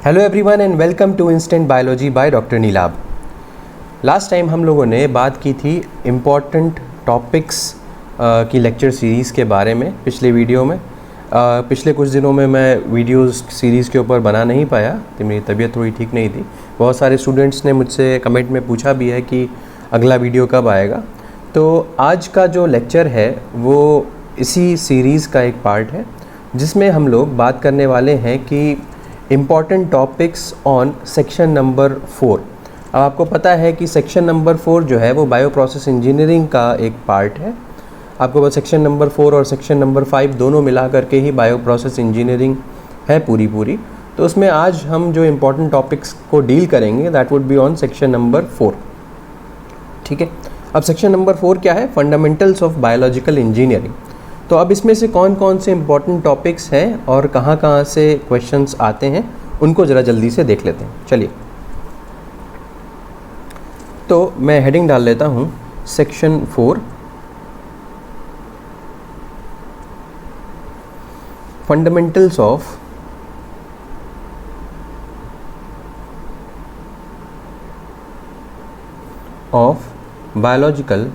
Hello everyone and welcome to instant biology by doctor Neelabh. Last time हम लोगों ने बात की थी इम्पॉर्टेंट टॉपिक्स की लेक्चर सीरीज़ के बारे में पिछले वीडियो में। पिछले कुछ दिनों में मैं वीडियोस सीरीज़ के ऊपर बना नहीं पाया, तो मेरी तबीयत थोड़ी ठीक नहीं थी। बहुत सारे स्टूडेंट्स ने मुझसे कमेंट में पूछा भी है कि अगला वीडियो कब आएगा। तो आज का जो लेक्चर है वो इसी सीरीज़ का एक पार्ट है, जिसमें हम लोग बात करने वाले हैं कि important topics on section number 4। अब आपको पता है कि सेक्शन नंबर 4 जो है वो बायो प्रोसेस इंजीनियरिंग का एक पार्ट है। आपको बस सेक्शन नंबर 4 और सेक्शन नंबर 5 दोनों मिला करके ही बायो प्रोसेस इंजीनियरिंग है पूरी। तो उसमें आज हम जो इम्पॉर्टेंट टॉपिक्स को डील करेंगे that would be on section number 4। ठीक है, अब सेक्शन नंबर 4 क्या है? Fundamentals of biological engineering. तो अब इसमें से कौन कौन से इम्पॉर्टेंट टॉपिक्स हैं और कहाँ से क्वेश्चंस आते हैं उनको ज़रा जल्दी से देख लेते हैं। चलिए, तो मैं हेडिंग डाल लेता हूँ section 4 fundamentals of biological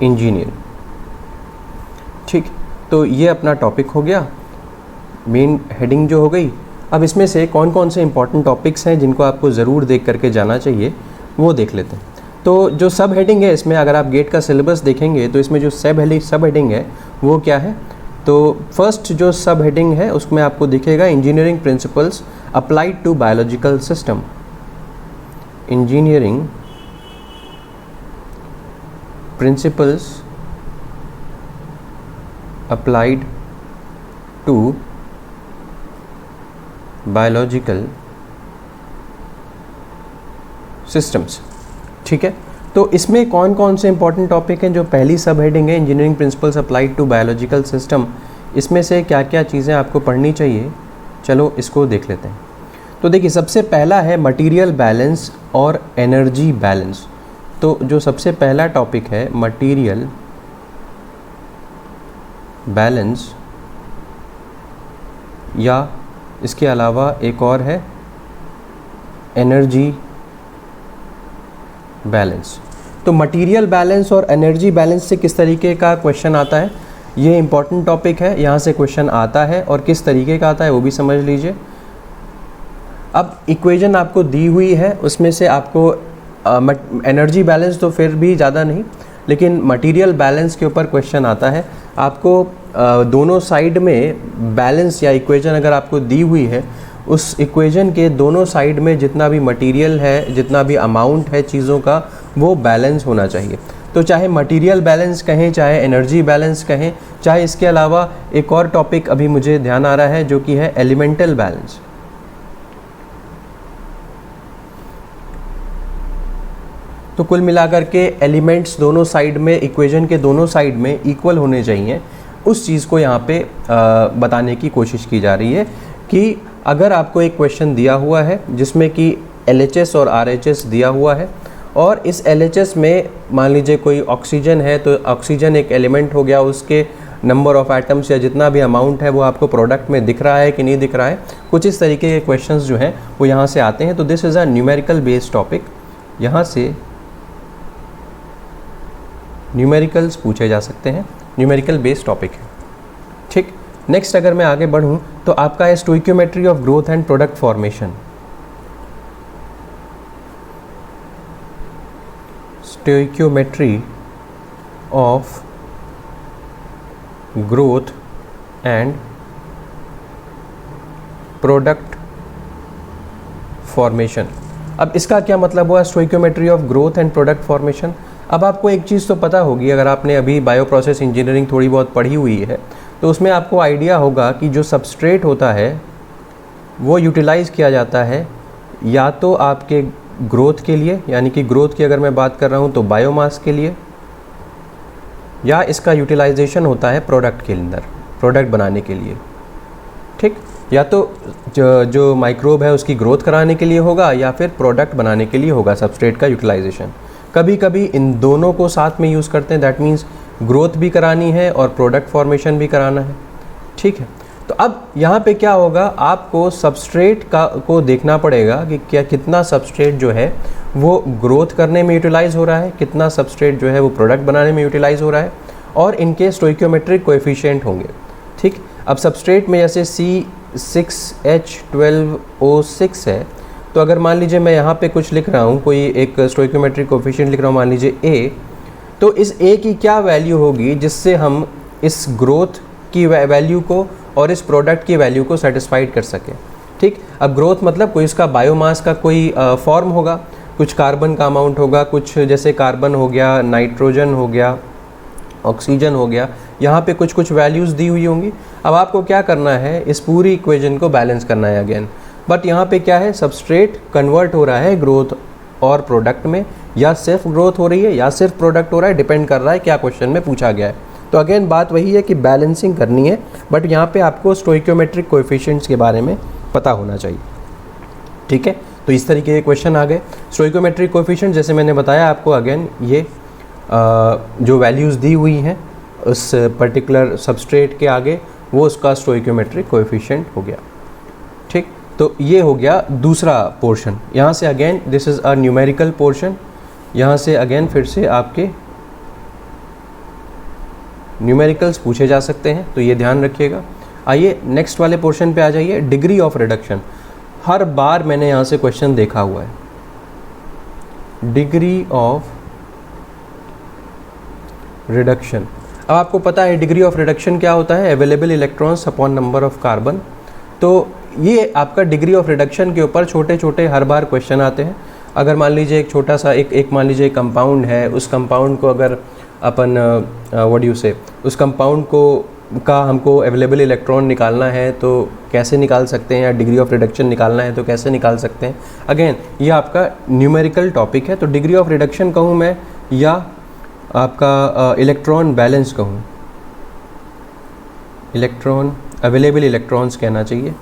engineering. ठीक, तो ये अपना टॉपिक हो गया, मेन हेडिंग जो हो गई। अब इसमें से कौन कौन से इंपॉर्टेंट टॉपिक्स हैं जिनको आपको ज़रूर देख करके जाना चाहिए वो देख लेते हैं। तो जो सब हेडिंग है इसमें, अगर आप गेट का सिलेबस देखेंगे तो इसमें जो सब हेडिंग है वो क्या है? तो फर्स्ट जो सब हेडिंग है उसमें आपको दिखेगा engineering principles applied to biological system. Engineering principles applied to biological systems। ठीक है, तो इसमें कौन कौन से इंपॉर्टेंट टॉपिक हैं? जो पहली सब हेडिंग है engineering principles applied to biological system, इसमें से क्या क्या चीज़ें आपको पढ़नी चाहिए, चलो इसको देख लेते हैं। तो देखिए, सबसे पहला है मटेरियल बैलेंस और एनर्जी बैलेंस। तो जो सबसे पहला टॉपिक है मटेरियल बैलेंस, या इसके अलावा एक और है एनर्जी बैलेंस। तो मटेरियल बैलेंस और एनर्जी बैलेंस से किस तरीके का क्वेश्चन आता है, ये इंपॉर्टेंट टॉपिक है, यहाँ से क्वेश्चन आता है और किस तरीके का आता है वो भी समझ लीजिए। अब इक्वेशन आपको दी हुई है, उसमें से आपको एनर्जी बैलेंस तो फिर भी ज़्यादा नहीं, लेकिन मटेरियल बैलेंस के ऊपर क्वेश्चन आता है। आपको दोनों साइड में बैलेंस या इक्वेशन अगर आपको दी हुई है, उस इक्वेशन के दोनों साइड में जितना भी मटेरियल है, जितना भी अमाउंट है चीज़ों का, वो बैलेंस होना चाहिए। तो चाहे मटेरियल बैलेंस कहें, चाहे एनर्जी बैलेंस कहें, चाहे इसके अलावा एक और टॉपिक अभी मुझे ध्यान आ रहा है जो कि है एलिमेंटल बैलेंस। तो कुल मिलाकर के एलिमेंट्स दोनों साइड में, इक्वेशन के दोनों साइड में इक्वल होने चाहिए, उस चीज़ को यहाँ पे बताने की कोशिश की जा रही है कि अगर आपको एक क्वेश्चन दिया हुआ है जिसमें कि LHS और RHS दिया हुआ है, और इस LHS में मान लीजिए कोई ऑक्सीजन है, तो ऑक्सीजन एक एलिमेंट हो गया, उसके नंबर ऑफ़ एटम्स या जितना भी अमाउंट है वो आपको प्रोडक्ट में दिख रहा है कि नहीं दिख रहा है, कुछ इस तरीके के क्वेश्चंस जो हैं वो यहाँ से आते हैं। तो this is a numerical based topic, यहाँ से न्यूमेरिकल्स पूछे जा सकते हैं, न्यूमेरिकल बेस्ड टॉपिक है। ठीक, नेक्स्ट अगर मैं आगे बढ़ूं तो आपका है stoichiometry of growth and product formation. Stoichiometry of growth and product formation. अब इसका क्या मतलब हुआ, stoichiometry of growth and product formation? अब आपको एक चीज़ तो पता होगी, अगर आपने अभी बायो प्रोसेस इंजीनियरिंग थोड़ी बहुत पढ़ी हुई है तो उसमें आपको आइडिया होगा कि जो सबस्ट्रेट होता है वो यूटिलाइज़ किया जाता है या तो आपके ग्रोथ के लिए, यानी कि ग्रोथ की अगर मैं बात कर रहा हूँ तो बायोमास के लिए, या इसका यूटिलाइजेशन होता है प्रोडक्ट के अंदर, प्रोडक्ट बनाने के लिए। ठीक, या तो जो माइक्रोब है उसकी ग्रोथ कराने के लिए होगा या फिर प्रोडक्ट बनाने के लिए होगा सबस्ट्रेट का यूटिलाइजेशन। कभी कभी इन दोनों को साथ में यूज़ करते हैं, दैट मीन्स ग्रोथ भी करानी है और प्रोडक्ट फॉर्मेशन भी कराना है। ठीक है, तो अब यहाँ पे क्या होगा, आपको सबस्ट्रेट को देखना पड़ेगा कि क्या कितना सबस्ट्रेट जो है वो ग्रोथ करने में यूटिलाइज हो रहा है, कितना सबस्ट्रेट जो है वो प्रोडक्ट बनाने में यूटिलाइज हो रहा है, और इनके स्टोइकियोमेट्रिक कोएफिशिएंट होंगे। ठीक, अब सबस्ट्रेट में जैसे C6H12O6 है, तो अगर मान लीजिए मैं यहाँ पे कुछ लिख रहा हूँ, कोई एक स्टोइकियोमेट्रिक कोएफिशिएंट लिख रहा हूँ, मान लीजिए A, तो इस A की क्या वैल्यू होगी जिससे हम इस ग्रोथ की वैल्यू को और इस प्रोडक्ट की वैल्यू को सेटिस्फाइड कर सकें। ठीक, अब ग्रोथ मतलब कोई इसका बायोमास का कोई फॉर्म होगा, कुछ कार्बन का अमाउंट होगा, कुछ जैसे कार्बन हो गया, नाइट्रोजन हो गया, ऑक्सीजन हो गया, यहाँ पे कुछ कुछ वैल्यूज़ दी हुई होंगी। अब आपको क्या करना है, इस पूरी इक्वेशन को बैलेंस करना है अगेन। बट यहाँ पे क्या है, सबस्ट्रेट कन्वर्ट हो रहा है ग्रोथ और प्रोडक्ट में, या सिर्फ ग्रोथ हो रही है या सिर्फ प्रोडक्ट हो रहा है, डिपेंड कर रहा है क्या क्वेश्चन में पूछा गया है। तो अगेन बात वही है कि बैलेंसिंग करनी है, बट यहाँ पे आपको स्टोइकियोमेट्रिक कोएफिशिएंट्स के बारे में पता होना चाहिए। ठीक है, तो इस तरीके के क्वेश्चन आ गए। स्टोइकियोमेट्रिक कोएफिशिएंट जैसे मैंने बताया आपको, अगेन ये जो वैल्यूज़ दी हुई हैं उस पर्टिकुलर सबस्ट्रेट के आगे, वो उसका स्टोइकियोमेट्रिक कोएफिशिएंट हो गया। ठीक, तो ये हो गया दूसरा पोर्शन। यहाँ से again this is a numerical portion, यहाँ से अगेन फिर से आपके न्यूमेरिकल्स पूछे जा सकते हैं, तो ये ध्यान रखिएगा। आइए नेक्स्ट वाले पोर्शन पे आ जाइए, डिग्री ऑफ रिडक्शन। हर बार मैंने यहाँ से क्वेश्चन देखा हुआ है, डिग्री ऑफ रिडक्शन। अब आपको पता है डिग्री ऑफ रिडक्शन क्या होता है, available electrons upon number of carbon. तो ये आपका डिग्री ऑफ रिडक्शन के ऊपर छोटे छोटे हर बार क्वेश्चन आते हैं। अगर मान लीजिए एक छोटा सा एक मान लीजिए एक कंपाउंड है, उस कंपाउंड को अगर अपन व्हाट यू से उस कंपाउंड को का हमको अवेलेबल इलेक्ट्रॉन निकालना है तो कैसे निकाल सकते हैं, या डिग्री ऑफ रिडक्शन निकालना है तो कैसे निकाल सकते हैं। अगेन ये आपका न्यूमेरिकल टॉपिक है, तो डिग्री ऑफ रिडक्शन कहूँ मैं, या आपका इलेक्ट्रॉन बैलेंस कहूँ, इलेक्ट्रॉन अवेलेबल इलेक्ट्रॉन्स कहना चाहिए,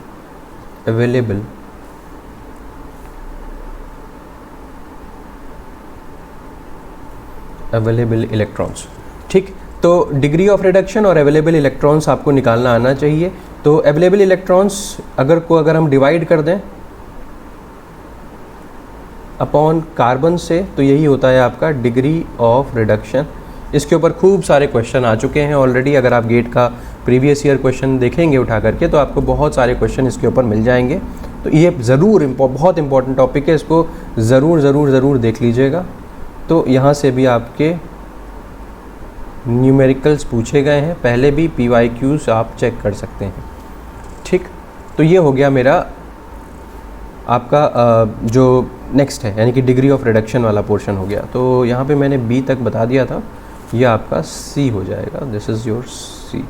अवेलेबल इलेक्ट्रॉन्स। ठीक, तो डिग्री ऑफ रिडक्शन और अवेलेबल इलेक्ट्रॉन्स आपको निकालना आना चाहिए। तो अवेलेबल इलेक्ट्रॉन्स अगर हम डिवाइड कर दें अपॉन कार्बन से, तो यही होता है आपका डिग्री ऑफ रिडक्शन। इसके ऊपर खूब सारे क्वेश्चन आ चुके हैं ऑलरेडी। अगर आप गेट का प्रीवियस ईयर क्वेश्चन देखेंगे उठा करके, तो आपको बहुत सारे क्वेश्चन इसके ऊपर मिल जाएंगे। तो ये ज़रूर बहुत इंपॉर्टेंट टॉपिक है, इसको ज़रूर देख लीजिएगा। तो यहाँ से भी आपके न्यूमेरिकल्स पूछे गए हैं, पहले भी PYQs आप चेक कर सकते हैं। ठीक, तो ये हो गया मेरा आपका जो नेक्स्ट है, यानी कि डिग्री ऑफ रिडक्शन वाला पोर्शन हो गया। तो यहाँ पे मैंने B तक बता दिया था, ये आपका C हो जाएगा, this is your C,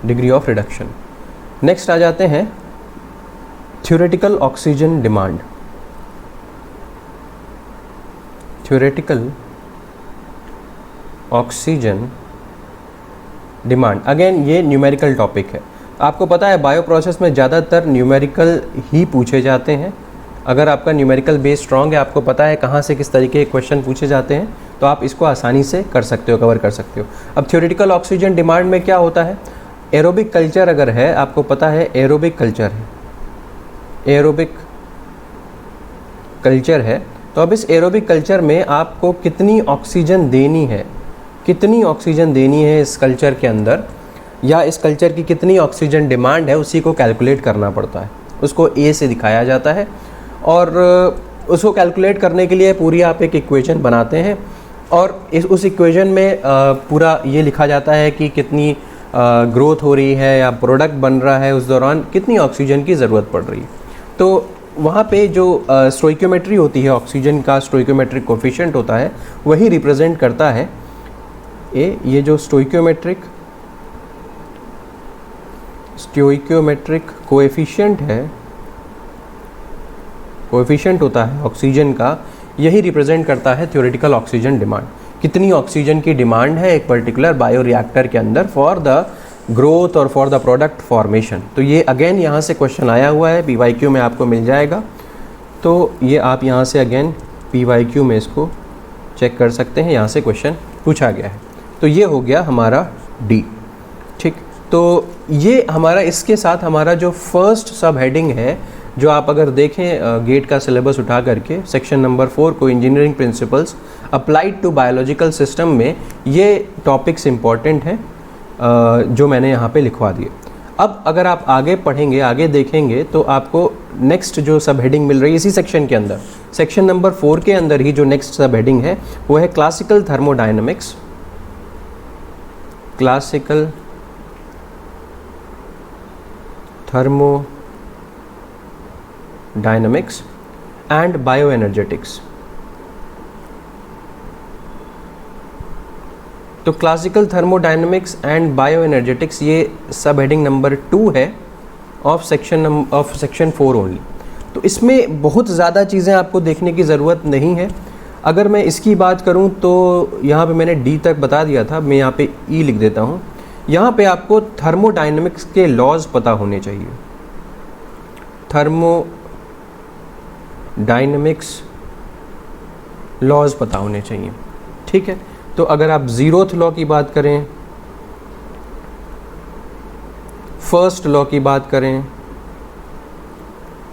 degree of reduction. Next आ जाते हैं theoretical oxygen demand. Theoretical oxygen demand, again ये न्यूमेरिकल टॉपिक है। आपको पता है बायो प्रोसेस में ज़्यादातर न्यूमेरिकल ही पूछे जाते हैं। अगर आपका न्यूमेरिकल बेस स्ट्रॉन्ग है, आपको पता है कहाँ से किस तरीके के क्वेश्चन पूछे जाते हैं, तो आप इसको आसानी से कर सकते हो, कवर कर सकते हो। अब थ्योरेटिकल ऑक्सीजन डिमांड में क्या होता है, एरोबिक कल्चर अगर है, आपको पता है एरोबिक कल्चर है, एरोबिक कल्चर है, तो अब इस एरोबिक कल्चर में आपको कितनी ऑक्सीजन देनी है, कितनी ऑक्सीजन देनी है इस कल्चर के अंदर, या इस कल्चर की कितनी ऑक्सीजन डिमांड है, उसी को कैलकुलेट करना पड़ता है। उसको A से दिखाया जाता है, और उसको कैलकुलेट करने के लिए पूरी आप एक इक्वेशन बनाते हैं, और उस इक्वेशन में पूरा ये लिखा जाता है कि कितनी ग्रोथ हो रही है या प्रोडक्ट बन रहा है, उस दौरान कितनी ऑक्सीजन की ज़रूरत पड़ रही है। तो वहाँ पे जो स्टोइकियोमेट्री होती है, ऑक्सीजन का स्टोइकियोमेट्रिक कोफिशिएंट होता है, वही रिप्रेजेंट करता है ये जो स्टोइकियोमेट्रिक कोएफिशिएंट है, कोएफिशिएंट होता है ऑक्सीजन का, यही रिप्रेजेंट करता है थ्योरेटिकल ऑक्सीजन डिमांड। कितनी ऑक्सीजन की डिमांड है एक पर्टिकुलर बायोरिएक्टर के अंदर फॉर द ग्रोथ और फॉर द प्रोडक्ट फॉर्मेशन। तो ये अगेन यहाँ से क्वेश्चन आया हुआ है, PYQ में आपको मिल जाएगा। तो ये आप यहाँ से अगेन PYQ में इसको चेक कर सकते हैं, यहाँ से क्वेश्चन पूछा गया है। तो ये हो गया हमारा D। ठीक, तो तो ये हमारा, इसके साथ हमारा जो फर्स्ट सब हेडिंग है, जो आप अगर देखें गेट का सिलेबस उठा करके सेक्शन नंबर 4 को engineering principles applied to biological system में, ये टॉपिक्स इम्पॉर्टेंट हैं जो मैंने यहाँ पे लिखवा दिए। अब अगर आप आगे पढ़ेंगे, आगे देखेंगे तो आपको नेक्स्ट जो सब हेडिंग मिल रही है इसी सेक्शन के अंदर, सेक्शन नंबर 4 के अंदर ही जो नेक्स्ट सब हेडिंग है वो है classical thermodynamics, classical thermodynamics and bioenergetics। तो क्लासिकल थर्मोडायनेमिक्स एंड बायोएनर्जेटिक्स ये सब हेडिंग नंबर 2 है ऑफ सेक्शन 4 ओनली। तो इसमें बहुत ज़्यादा चीज़ें आपको देखने की ज़रूरत नहीं है। अगर मैं इसकी बात करूं तो यहाँ पे मैंने डी तक बता दिया था, मैं यहाँ पे ई लिख देता हूँ। यहाँ पे आपको थर्मोडायनेमिक्स के लॉज पता होने चाहिए, थर्मोडायनेमिक्स लॉज पता होने चाहिए, ठीक है। तो अगर आप 0th लॉ की बात करें, फर्स्ट लॉ की बात करें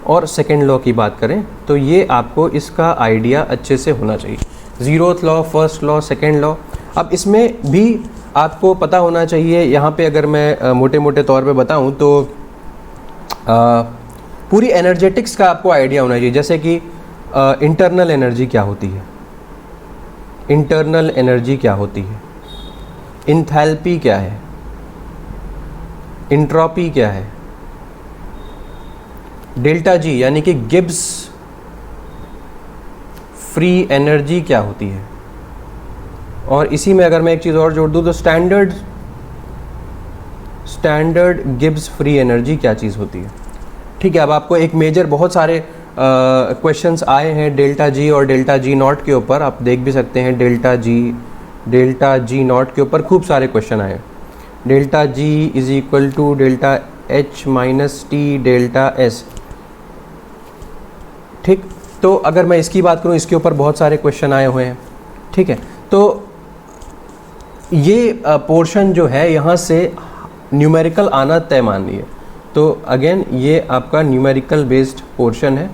और सेकेंड लॉ की बात करें तो ये आपको इसका आइडिया अच्छे से होना चाहिए। 0th law, first law, second law. अब इसमें भी आपको पता होना चाहिए, यहाँ पे अगर मैं मोटे मोटे तौर पे बताऊँ तो पूरी एनर्जेटिक्स का आपको आइडिया होना चाहिए। जैसे कि इंटरनल एनर्जी क्या होती है, इंटरनल एनर्जी क्या होती है, इंथैल्पी क्या है, इंट्रॉपी क्या है, डेल्टा जी यानी कि गिब्स फ्री एनर्जी क्या होती है, और इसी में अगर मैं एक चीज़ और जोड़ दूँ तो स्टैंडर्ड गिब्स फ्री एनर्जी क्या चीज़ होती है, ठीक है। अब आपको एक मेजर, बहुत सारे क्वेश्चंस आए हैं डेल्टा जी और डेल्टा जी नॉट के ऊपर, आप देख भी सकते हैं। डेल्टा जी नॉट के ऊपर खूब सारे क्वेश्चन आए। Delta G is equal to delta H minus T delta S, ठीक। तो अगर मैं इसकी बात करूं, इसके ऊपर बहुत सारे क्वेश्चन आए हुए हैं, ठीक है। तो ये पोर्शन जो है यहाँ से न्यूमेरिकल आना तय मान लिया। तो अगेन ये आपका न्यूमेरिकल बेस्ड पोर्शन है,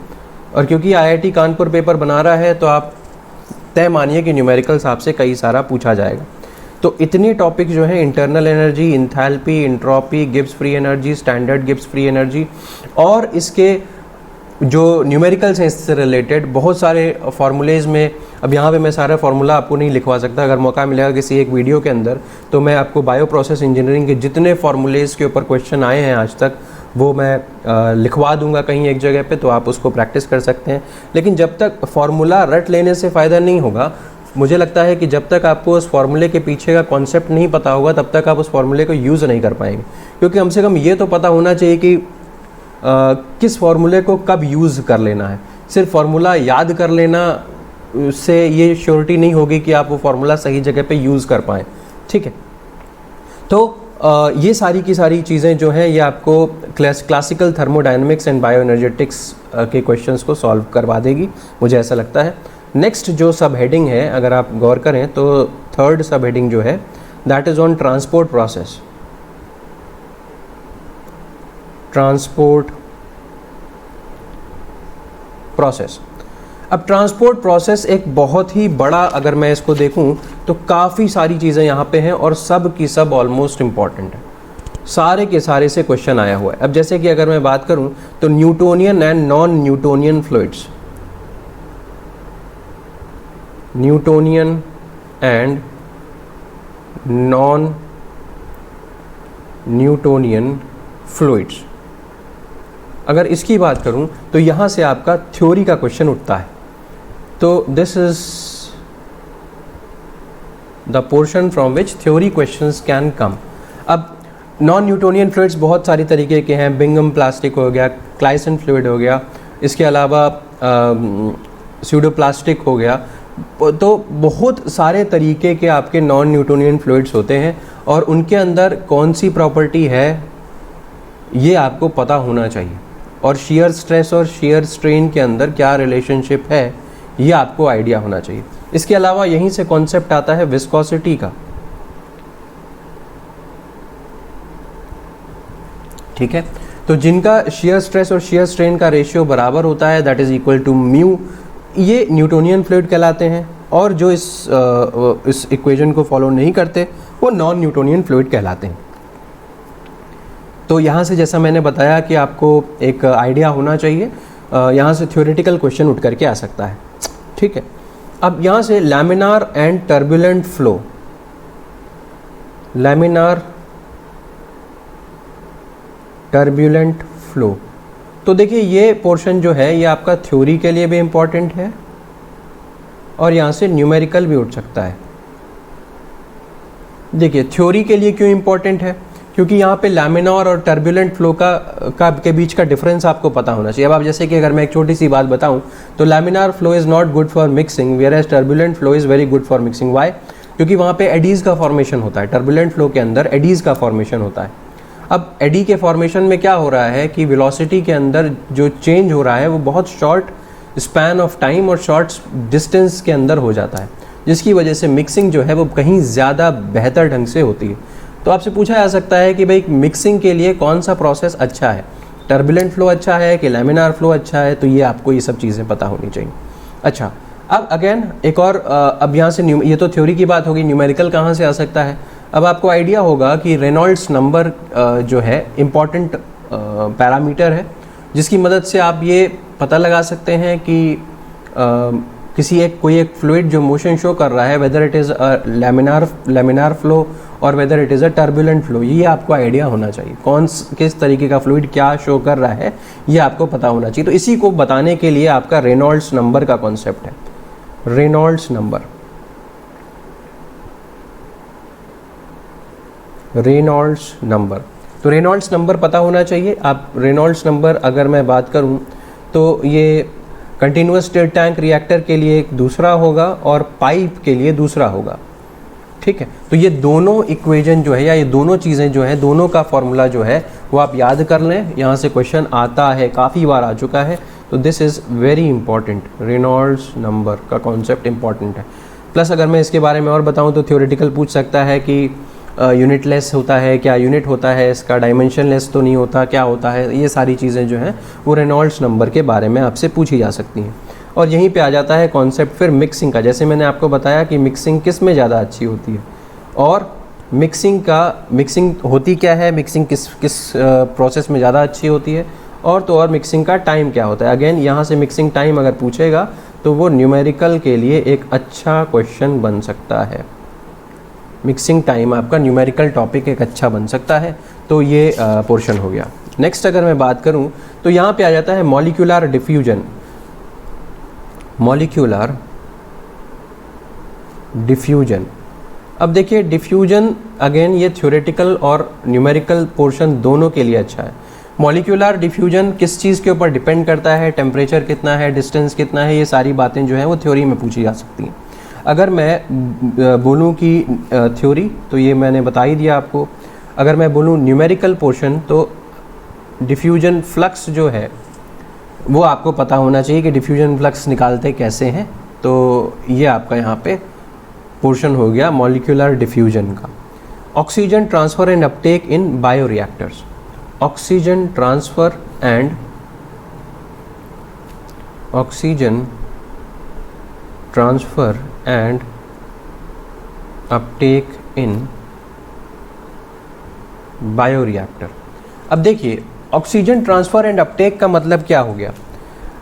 और क्योंकि आईआईटी कानपुर पेपर बना रहा है तो आप तय मानिए कि न्यूमेरिकल्स आपसे कई सारा पूछा जाएगा। तो इतने टॉपिक जो हैं, internal energy, enthalpy, entropy, Gibbs free energy, standard Gibbs free energy, और इसके जो न्यूमेरिकल्स हैं इससे रिलेटेड बहुत सारे फार्मूलेज में। अब यहाँ पे मैं सारा फार्मूला आपको नहीं लिखवा सकता, अगर मौका मिलेगा किसी एक वीडियो के अंदर तो मैं आपको बायो प्रोसेस इंजीनियरिंग के जितने फार्मूलेज के ऊपर क्वेश्चन आए हैं आज तक वो मैं लिखवा दूंगा कहीं एक जगह पे, तो आप उसको प्रैक्टिस कर सकते हैं। लेकिन जब तक फार्मूला रट लेने से फ़ायदा नहीं होगा, मुझे लगता है कि जब तक आपको उस फार्मूले के पीछे का कॉन्सेप्ट नहीं पता होगा तब तक आप उस फार्मूले को यूज़ नहीं कर पाएंगे। क्योंकि कम से कम ये तो पता होना चाहिए कि किस फार्मूले को कब यूज़ कर लेना है। सिर्फ फार्मूला याद कर लेना से ये श्योरिटी नहीं होगी कि आप वो फार्मूला सही जगह पे यूज़ कर पाएँ, ठीक है। तो ये सारी की सारी चीज़ें जो हैं ये आपको क्लासिकल थर्मोडायनेमिक्स एंड बायोएनर्जेटिक्स के क्वेश्चंस को सॉल्व करवा देगी, मुझे ऐसा लगता है। नेक्स्ट जो सब हेडिंग है, अगर आप गौर करें तो थर्ड सब हेडिंग जो है that is on transport process. Transport process. अब ट्रांसपोर्ट प्रोसेस एक बहुत ही बड़ा, अगर मैं इसको देखूं तो काफ़ी सारी चीज़ें यहाँ पे हैं और सब की सब ऑलमोस्ट इम्पॉर्टेंट है, सारे के सारे से क्वेश्चन आया हुआ है। अब जैसे कि अगर मैं बात करूं तो Newtonian and non Newtonian fluids, Newtonian and non Newtonian fluids, अगर इसकी बात करूं तो यहाँ से आपका थ्योरी का क्वेश्चन उठता है। तो this is the portion from which theory questions can come. अब नॉन न्यूटोनियन फ्लूइड्स बहुत सारी तरीके के हैं, बिंगम प्लास्टिक हो गया, क्लाइसन फ्लूइड हो गया, इसके अलावा स्यूडोप्लास्टिक हो गया। तो बहुत सारे तरीके के आपके नॉन न्यूटोनियन फ्लूइड्स होते हैं और उनके अंदर कौन सी प्रॉपर्टी है ये आपको पता होना चाहिए, और शेयर स्ट्रेस और शेयर स्ट्रेन के अंदर क्या रिलेशनशिप है ये आपको आइडिया होना चाहिए। इसके अलावा यहीं से कॉन्सेप्ट आता है विस्कोसिटी का। ठीक है। तो जिनका शियर स्ट्रेस और शियर स्ट्रेन का रेशियो बराबर होता है that is equal to mu, ये न्यूटोनियन फ्लूइड कहलाते हैं। और जो इस इक्वेशन को फॉलो नहीं करते वो नॉन न्यूटोनियन फ्लूइड कहलाते हैं। तो यहाँ से जैसा मैंने बताया कि आपको एक आइडिया होना चाहिए, यहाँ से थ्योरेटिकल क्वेश्चन उठ करके आ सकता है, ठीक है। अब यहाँ से laminar and turbulent flow, laminar turbulent flow, तो देखिए ये पोर्शन जो है ये आपका थ्योरी के लिए भी इम्पॉर्टेंट है और यहाँ से न्यूमेरिकल भी उठ सकता है। देखिए थ्योरी के लिए क्यों इम्पॉर्टेंट है, क्योंकि यहाँ पे लैमिनार और टर्बुलेंट फ्लो के बीच का डिफरेंस आपको पता होना चाहिए। अब आप जैसे कि अगर मैं एक छोटी सी बात बताऊँ तो laminar flow is not good for mixing whereas turbulent flow is very good for mixing. Why? क्योंकि वहाँ पे एडीज़ का फॉर्मेशन होता है, टर्बुलेंट फ्लो के अंदर एडीज़ का फॉर्मेशन होता है। अब एडी के फॉर्मेशन में क्या हो रहा है कि वेलोसिटी के अंदर जो चेंज हो रहा है वो बहुत शॉर्ट स्पैन ऑफ टाइम और शॉर्ट डिस्टेंस के अंदर हो जाता है, जिसकी वजह से मिक्सिंग जो है वो कहीं ज़्यादा बेहतर ढंग से होती है। तो आपसे पूछा जा सकता है कि भाई मिक्सिंग के लिए कौन सा प्रोसेस अच्छा है, टर्बुलेंट फ्लो अच्छा है कि लैमिनार फ्लो अच्छा है, तो ये आपको ये सब चीज़ें पता होनी चाहिए। अच्छा, अब अगेन एक और अब यहाँ से ये तो थ्योरी की बात होगी, न्यूमेरिकल कहाँ से आ सकता है। अब आपको आइडिया होगा कि रेनॉल्ड्स नंबर जो है इम्पॉर्टेंट पैरामीटर है, जिसकी मदद से आप ये पता लगा सकते हैं कि कोई एक फ्लूइड जो मोशन शो कर रहा है whether it is laminar flow और whether it is a turbulent flow, ये आपको आइडिया होना चाहिए। किस तरीके का फ्लूइड क्या शो कर रहा है ये आपको पता होना चाहिए। तो इसी को बताने के लिए आपका रेनॉल्ड्स नंबर का कॉन्सेप्ट है, रेनॉल्ड्स नंबर। रेनॉल्ड्स नंबर, तो रेनॉल्ड्स नंबर पता होना चाहिए। आप रेनॉल्ड्स नंबर अगर मैं बात करूं तो ये कंटिन्यूअस स्टेट टैंक रिएक्टर के लिए एक दूसरा होगा और पाइप के लिए दूसरा होगा, ठीक है। तो ये दोनों इक्वेशन जो है या ये दोनों चीज़ें जो है, दोनों का फॉर्मूला जो है वो आप याद कर लें। यहाँ से क्वेश्चन आता है, काफ़ी बार आ चुका है, तो this is very important. Reynolds number का कॉन्सेप्ट इंपॉर्टेंट है। प्लस अगर मैं इसके बारे में और बताऊँ तो थ्योरेटिकल पूछ सकता है कि यूनिट लेस होता है, क्या यूनिट होता है इसका, डायमेंशन लेस तो नहीं होता, क्या होता है, ये सारी चीज़ें जो हैं वो रेनॉल्ड्स नंबर के बारे में आपसे पूछी जा सकती हैं। और यहीं पे आ जाता है कॉन्सेप्ट फिर मिक्सिंग का। जैसे मैंने आपको बताया कि मिक्सिंग किस में ज़्यादा अच्छी होती है और मिक्सिंग होती क्या है, मिक्सिंग किस प्रोसेस में ज़्यादा अच्छी होती है, और तो और मिक्सिंग का टाइम क्या होता है। अगेन यहाँ से मिक्सिंग टाइम अगर पूछेगा तो वो न्यूमेरिकल के लिए एक अच्छा क्वेश्चन बन सकता है। मिक्सिंग टाइम आपका न्यूमेरिकल टॉपिक एक अच्छा बन सकता है। तो ये पोर्शन हो गया। नेक्स्ट अगर मैं बात करूं तो यहाँ पे आ जाता है मॉलिक्यूलर डिफ्यूजन। मॉलिक्यूलर डिफ्यूजन, अब देखिए डिफ्यूजन अगेन ये थ्योरेटिकल और न्यूमेरिकल पोर्शन दोनों के लिए अच्छा है। मॉलिक्यूलर डिफ्यूजन किस चीज़ के ऊपर डिपेंड करता है, टेम्परेचर कितना है, डिस्टेंस कितना है, ये सारी बातें जो हैं वो थ्योरी में पूछी जा सकती हैं। अगर मैं बोलूँ कि थ्योरी तो ये मैंने बता ही दिया आपको। अगर मैं बोलूँ न्यूमेरिकल पोर्शन तो डिफ्यूजन फ्लक्स जो है वो आपको पता होना चाहिए कि डिफ्यूजन फ्लक्स निकालते कैसे हैं। तो ये आपका यहाँ पे पोर्शन हो गया मॉलिक्यूलर डिफ्यूजन का। Oxygen transfer and Uptake in bioreactors, oxygen transfer and Uptake in bioreactor. अब देखिए ऑक्सीजन ट्रांसफ़र एंड अपटेक का मतलब क्या हो गया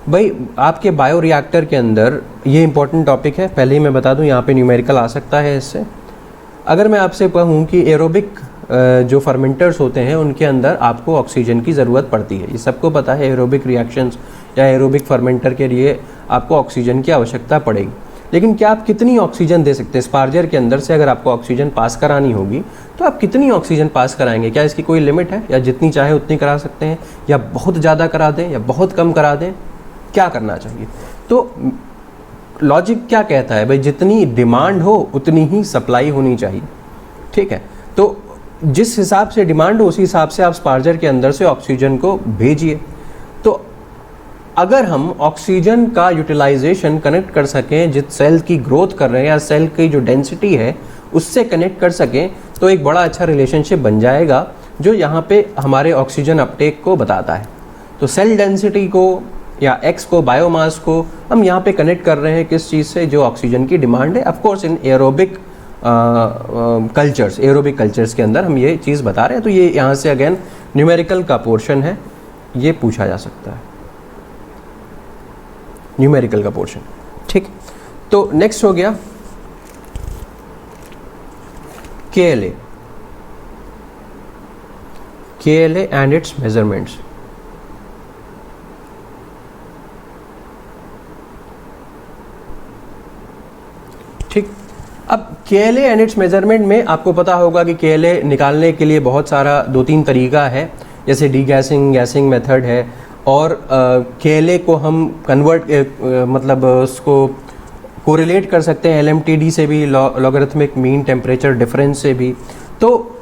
भाई, आपके बायोरिएक्टर के अंदर ये इंपॉर्टेंट टॉपिक है, पहले ही मैं बता दूं, यहाँ पे न्यूमेरिकल आ सकता है इससे। अगर मैं आपसे कहूँ कि एरोबिक जो फर्मेंटर्स होते हैं उनके अंदर आपको ऑक्सीजन की ज़रूरत पड़ती है, ये सबको पता है। एरोबिक रिएक्शंस या एरोबिक फर्मेंटर के लिए आपको ऑक्सीजन की आवश्यकता पड़ेगी, लेकिन क्या आप कितनी ऑक्सीजन दे सकते हैं? स्पार्जर के अंदर से अगर आपको ऑक्सीजन पास करानी होगी तो आप कितनी ऑक्सीजन पास कराएंगे? क्या इसकी कोई लिमिट है, या जितनी चाहे उतनी करा सकते हैं, या बहुत ज़्यादा करा दें या बहुत कम करा दें? क्या करना चाहिए? तो लॉजिक क्या कहता है भाई, जितनी डिमांड हो उतनी ही सप्लाई होनी चाहिए, ठीक है। तो जिस हिसाब से डिमांड हो उसी हिसाब से आप स्पार्जर के अंदर से ऑक्सीजन को भेजिए। तो अगर हम ऑक्सीजन का यूटिलाइजेशन कनेक्ट कर सकें, जिस सेल की ग्रोथ कर रहे हैं या सेल की जो डेंसिटी है उससे कनेक्ट कर सकें, तो एक बड़ा अच्छा रिलेशनशिप बन जाएगा। जो यहाँ पे हमारे ऑक्सीजन अपटेक को बताता है। तो सेल डेंसिटी को या एक्स को, बायोमास को हम यहाँ पे कनेक्ट कर रहे हैं किस चीज़ से, जो ऑक्सीजन की डिमांड है। Of course in aerobic cultures के अंदर हम ये चीज़ बता रहे हैं। तो ये यहाँ से अगेन न्यूमेरिकल का पोर्शन है, ये पूछा जा सकता है, न्यूमेरिकल का पोर्शन। ठीक, तो नेक्स्ट हो गया KLa एंड इट्स मेजरमेंट्स। ठीक, अब KLa एंड इट्स मेजरमेंट में आपको पता होगा कि KLa निकालने के लिए बहुत सारा 2-3 तरीका है, जैसे डीगैसिंग, गैसिंग मेथड है, और KLa को हम कन्वर्ट मतलब उसको कोरिलेट कर सकते हैं LMTD से भी, लॉगरिथमिक मीन टेम्परेचर डिफरेंस से भी। तो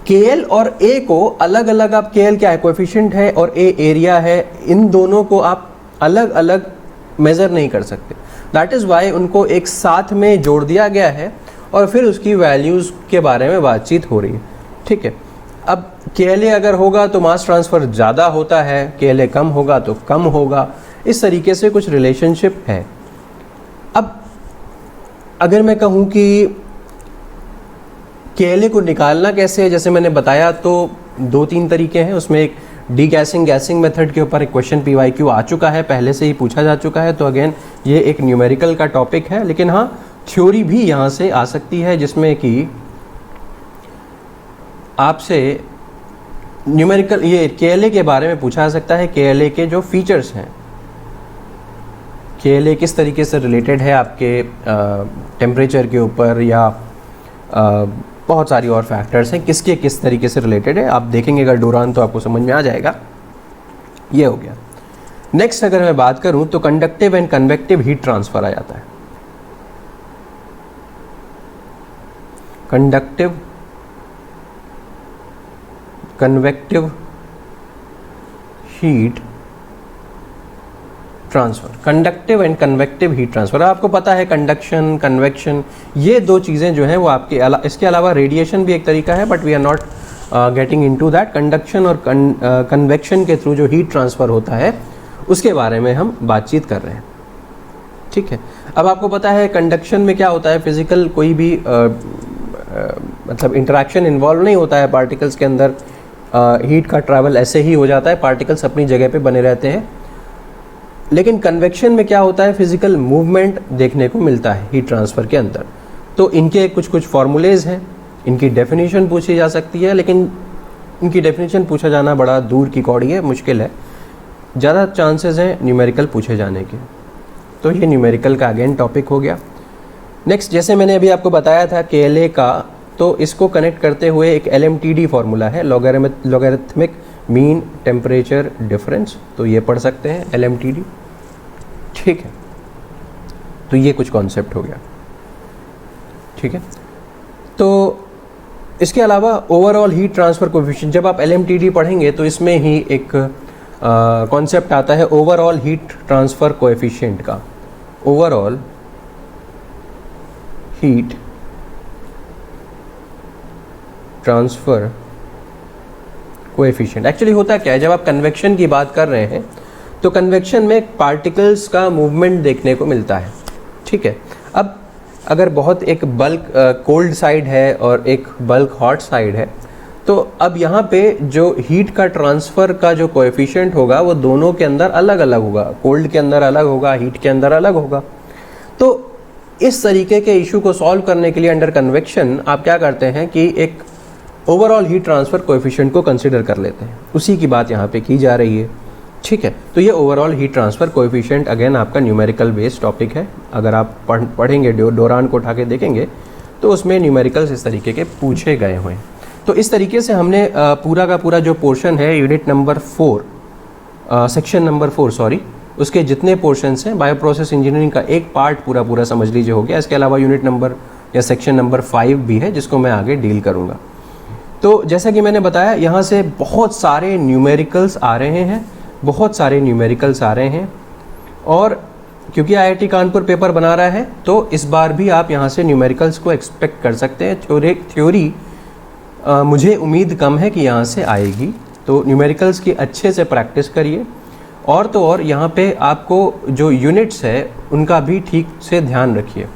KL और A को अलग अलग, आप KL क्या है, कोएफिशिएंट है, और A एरिया है, इन दोनों को आप अलग अलग मेज़र नहीं कर सकते। दैट इज़ वाई उनको एक साथ में जोड़ दिया गया है और फिर उसकी वैल्यूज़ के बारे में बातचीत हो रही है। ठीक है, अब KLa अगर होगा तो मास ट्रांसफ़र ज़्यादा होता है, KLa कम होगा तो कम होगा, इस तरीके से कुछ रिलेशनशिप है। अब अगर मैं कहूँ कि KLa को निकालना कैसे है, जैसे मैंने बताया तो 2-3 तरीके हैं। उसमें एक डीगैसिंग गैसिंग मेथड के ऊपर एक क्वेश्चन PYQ आ चुका है, पहले से ही पूछा जा चुका है। तो अगेन ये एक न्यूमेरिकल का टॉपिक है, लेकिन हाँ थ्योरी भी यहाँ से आ सकती है, जिसमें कि आपसे न्यूमेरिकल ये KLa के बारे में पूछा जा सकता है। KLa के जो फीचर्स हैं, KLa किस तरीके से रिलेटेड है आपके टेम्परेचर के ऊपर, या बहुत सारी और फैक्टर्स हैं, किसके किस तरीके से रिलेटेड है, आप देखेंगे अगर डोरान तो आपको समझ में आ जाएगा। ये हो गया। नेक्स्ट अगर मैं बात करूं तो conductive and convective heat transfer आ जाता है। Conductive convective heat transfer, conductive and convective heat transfer. आपको पता है कंडक्शन, कन्वेक्शन, ये दो चीज़ें जो हैं वो आपके इसके अलावा रेडिएशन भी एक तरीका है, but we are not getting into that. Conduction और कन्वेक्शन के थ्रू जो हीट ट्रांसफ़र होता है उसके बारे में हम बातचीत कर रहे हैं। ठीक है, अब आपको पता है कंडक्शन में क्या होता है, फिजिकल कोई भी मतलब इंटरेक्शन इन्वॉल्व नहीं होता है पार्टिकल्स के अंदर, हीट का ट्रैवल ऐसे ही हो जाता है, पार्टिकल्स अपनी जगह पे बने रहते हैं। लेकिन कन्वेक्शन में क्या होता है, फिजिकल मूवमेंट देखने को मिलता है हीट ट्रांसफ़र के अंदर। तो इनके कुछ फॉर्मूलेज हैं, इनकी डेफिनेशन पूछी जा सकती है, लेकिन इनकी डेफिनेशन पूछा जाना बड़ा दूर की कौड़ी है, मुश्किल है, ज़्यादा चांसेस हैं न्यूमेरिकल पूछे जाने के। तो ये न्यूमेरिकल का अगेन टॉपिक हो गया। नेक्स्ट, जैसे मैंने अभी आपको बताया था KLa का, तो इसको कनेक्ट करते हुए एक LMTD फार्मूला है, लॉगरिथमिक मीन टेम्परेचर डिफरेंस, तो ये पढ़ सकते हैं LMTD। ठीक है, तो ये कुछ कॉन्सेप्ट हो गया। ठीक है, तो इसके अलावा ओवरऑल हीट ट्रांसफ़र कोएफिशिएंट, जब आप LMTD पढ़ेंगे तो इसमें ही एक कॉन्सेप्ट आता है ओवरऑल हीट ट्रांसफ़र कोएफिशिएंट का। Overall heat transfer coefficient actually होता क्या है, जब आप कन्वेक्शन की बात कर रहे हैं तो कन्वेक्शन में पार्टिकल्स का मूवमेंट देखने को मिलता है। ठीक है, अब अगर बहुत एक बल्क कोल्ड साइड है और एक बल्क हॉट साइड है, तो अब यहाँ पे जो हीट का ट्रांसफ़र का जो कोएफिशिएंट होगा वो दोनों के अंदर अलग अलग होगा, कोल्ड के अंदर अलग होगा, हीट के अंदर अलग होगा। तो इस तरीके के इशू को सॉल्व करने के लिए अंडर कन्वेक्शन आप क्या करते हैं कि एक ओवरऑल हीट ट्रांसफ़र कोएफिशिएंट को कंसिडर कर लेते हैं, उसी की बात यहाँ पे की जा रही है। ठीक है, तो ये overall heat transfer coefficient again आपका न्यूमेरिकल बेस्ड टॉपिक है। अगर आप पढ़ेंगे डोरान को उठा के देखेंगे तो उसमें न्यूमेरिकल्स इस तरीके के पूछे गए हुए हैं। तो इस तरीके से हमने पूरा का पूरा जो पोर्शन है unit number 4 section number 4 sorry, उसके जितने पोर्शंस हैं बायोप्रोसेस इंजीनियरिंग का एक पार्ट पूरा समझ लीजिए हो गया। इसके अलावा यूनिट नंबर या सेक्शन नंबर 5 भी है जिसको मैं आगे डील करूँगा। तो जैसा कि मैंने बताया, यहाँ से बहुत सारे न्यूमेरिकल्स आ रहे हैं, बहुत सारे न्यूमेरिकल्स आ रहे हैं, और क्योंकि IIT कानपुर पेपर बना रहा है तो इस बार भी आप यहाँ से न्यूमेरिकल्स को एक्सपेक्ट कर सकते हैं। थ्योरी मुझे उम्मीद कम है कि यहाँ से आएगी। तो न्यूमेरिकल्स की अच्छे से प्रैक्टिस करिए, और तो और यहाँ पे आपको जो यूनिट्स है उनका भी ठीक से ध्यान रखिए।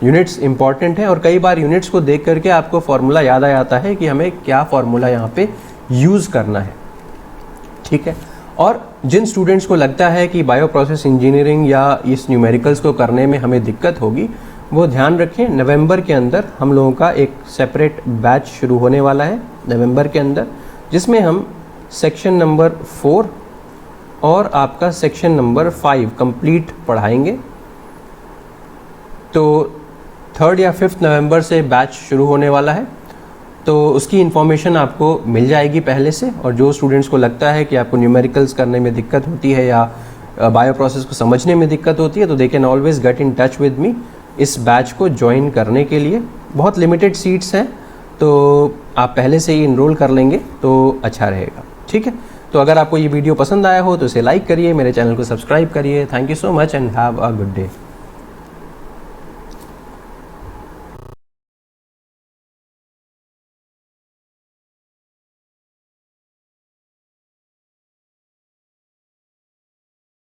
यूनिट्स इंपॉर्टेंट है, और कई बार यूनिट्स को देख करके आपको फार्मूला याद आ जाता है कि हमें क्या फार्मूला यहाँ पे यूज़ करना है, ठीक है। और जिन स्टूडेंट्स को लगता है कि बायो प्रोसेस इंजीनियरिंग या इस न्यूमेरिकल्स को करने में हमें दिक्कत होगी, वो ध्यान रखें, नवंबर के अंदर हम लोगों का एक सेपरेट बैच शुरू होने वाला है नवंबर के अंदर, जिसमें हम सेक्शन नंबर 4 और आपका सेक्शन नंबर 5 कंप्लीट पढ़ाएंगे। तो 3 या 5 नवंबर से बैच शुरू होने वाला है, तो उसकी इन्फॉर्मेशन आपको मिल जाएगी पहले से। और जो स्टूडेंट्स को लगता है कि आपको न्यूमेरिकल्स करने में दिक्कत होती है या बायो प्रोसेस को समझने में दिक्कत होती है, तो they can always get in touch with me इस बैच को ज्वाइन करने के लिए। बहुत लिमिटेड सीट्स हैं, तो आप पहले से ही इनरोल कर लेंगे तो अच्छा रहेगा, ठीक है। तो अगर आपको ये वीडियो पसंद आया हो तो इसे लाइक करिए, मेरे चैनल को सब्सक्राइब करिए। Thank you so much and have a good day.